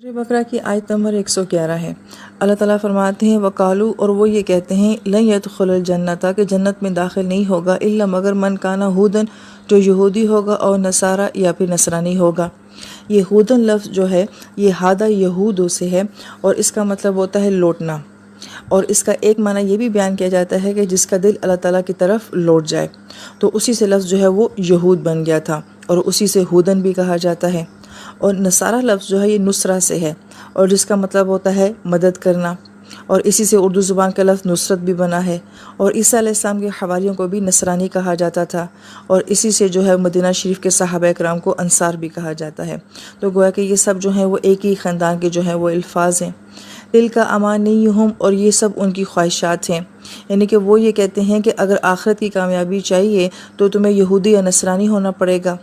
सूरह बकरा की आयत नंबर 111 है। अल्लाह ताला फरमाते हैं वकालू, और वो ये कहते हैं लन यदखुलल जन्नता, कि जन्नत में दाखिल नहीं होगा इल्ला मगर मन काना हूदन, जो यहूदी होगा, और नसारा या फिर नसरानी होगा। ये हूदन लफ्ज़ जो है ये हादा यहूदों से है और इसका मतलब होता है लौटना। और इसका एक माना ये भी बयान किया जाता है कि जिसका दिल अल्लाह ताला की तरफ लौट जाए, तो उसी से लफ्ज़ जो है वो यहूद बन गया था और उसी से हूदन भी कहा जाता है। और नसारा लफ्ज़ जो है ये नुसरा से है और जिसका मतलब होता है मदद करना, और इसी से उर्दू ज़ुबान का लफ्ज़ नुसरत भी बना है। और ईसा अलैहिस्सलाम के हवारियों को भी नसरानी कहा जाता था और इसी से जो है मदीना शरीफ के सहाबा कराम को अंसार भी कहा जाता है। तो गोया कि ये सब जो हैं वो एक ही ख़ानदान के जो हैं वो अल्फाज हैं। दिल का अमान नहीं हम, और ये सब उनकी ख्वाहिशात हैं, यानी कि वो ये कहते हैं कि अगर आखिरत की कामयाबी चाहिए तो तुम्हें यहूदी या नसरानी होना पड़ेगा।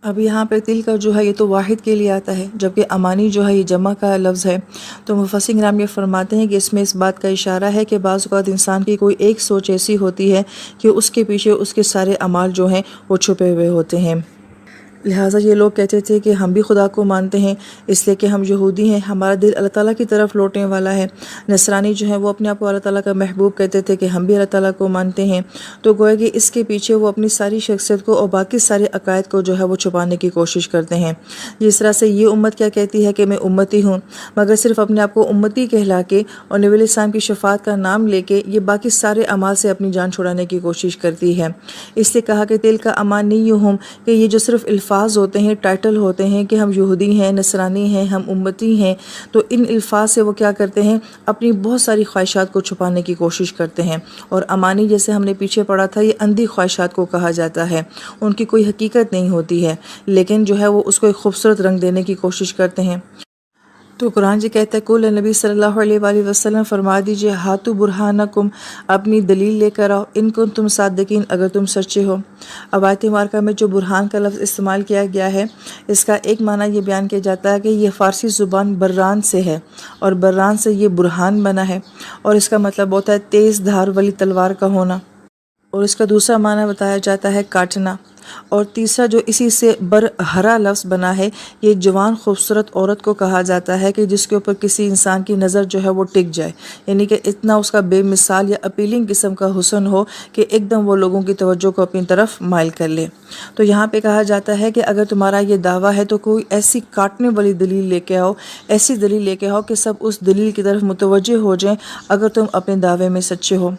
अब यहाँ पे तिल का जो है ये तो वाहिद के लिए आता है, जबकि अमानी जो है ये जमा का लफ्ज़ है। तो मुफस्सिरीन किराम ये फरमाते हैं कि इसमें इस बात का इशारा है कि बाज़ औक़ात इंसान की कोई एक सोच ऐसी होती है कि उसके पीछे उसके सारे अमाल जो हैं वो छुपे हुए होते हैं। लिहाजा ये लोग कहते थे कि हम भी खुदा को मानते हैं इसलिए कि हम यहूदी हैं, हमारा दिल अल्लाह ताला की तरफ लौटने वाला है। नसरानी जो है वो अपने आप को अल्लाह ताला का महबूब कहते थे कि हम भी अल्लाह ताला को मानते हैं। तो गोया कि इसके पीछे वो अपनी सारी शख्सियत को और बाकी सारे अकायद को जो है वो छुपाने की कोशिश करते हैं। जिस तरह से ये उम्मत क्या कहती है कि मैं उम्मती हूँ, मगर सिर्फ अपने आप को उम्मती कहला के और नबी अलैहिस्सलाम की शफात का नाम लेके ये बाकी सारे अमाल से अपनी जान छुड़ाने की कोशिश करती है। इसलिए कहा कि दिल का अमान नहीं हूँ कि ये जो सिर्फ अल्फाज होते हैं, टाइटल होते हैं कि हम यहूदी हैं, नसरानी हैं, हम उम्मती हैं, तो इन अल्फाज से वो क्या करते हैं, अपनी बहुत सारी ख्वाहिशात को छुपाने की कोशिश करते हैं। और अमानी जैसे हमने पीछे पढ़ा था ये अंधी ख्वाहिशात को कहा जाता है, उनकी कोई हकीकत नहीं होती है, लेकिन जो है वो उसको एक खूबसूरत रंग देने की कोशिश करते हैं। तो कुरान जी कहता है कुल नबी सल्लल्लाहु अलैहि वसल्लम फरमा दीजिए हाथु बुरहानकुम, अपनी दलील लेकर आओ, इनको तुम सादिकीन, अगर तुम सच्चे हो। अब आयत मुबारका में जो बुरहान का लफ्ज़ इस्तेमाल किया गया है इसका एक माना ये बयान किया जाता है कि ये फ़ारसी ज़ुबान बर्रान से है और बर्रान से ये बुरहान बना है और इसका मतलब होता है तेज़ धार वाली तलवार का होना। और इसका दूसरा माना बताया जाता है काटना। और तीसरा जो इसी से बरहरा लफ्ज़ बना है, ये जवान खूबसूरत औरत को कहा जाता है कि जिसके ऊपर किसी इंसान की नज़र जो है वो टिक जाए, यानी कि इतना उसका बेमिसाल या अपीलिंग किस्म का हुस्न हो कि एकदम वो लोगों की तवज्जो को अपनी तरफ माइल कर ले। तो यहाँ पे कहा जाता है कि अगर तुम्हारा ये दावा है तो कोई ऐसी काटने वाली दलील लेके आओ, ऐसी दलील लेके आओ कि सब उस दलील की तरफ मुतवज्जे हो जाएं अगर तुम अपने दावे में सच्चे हो।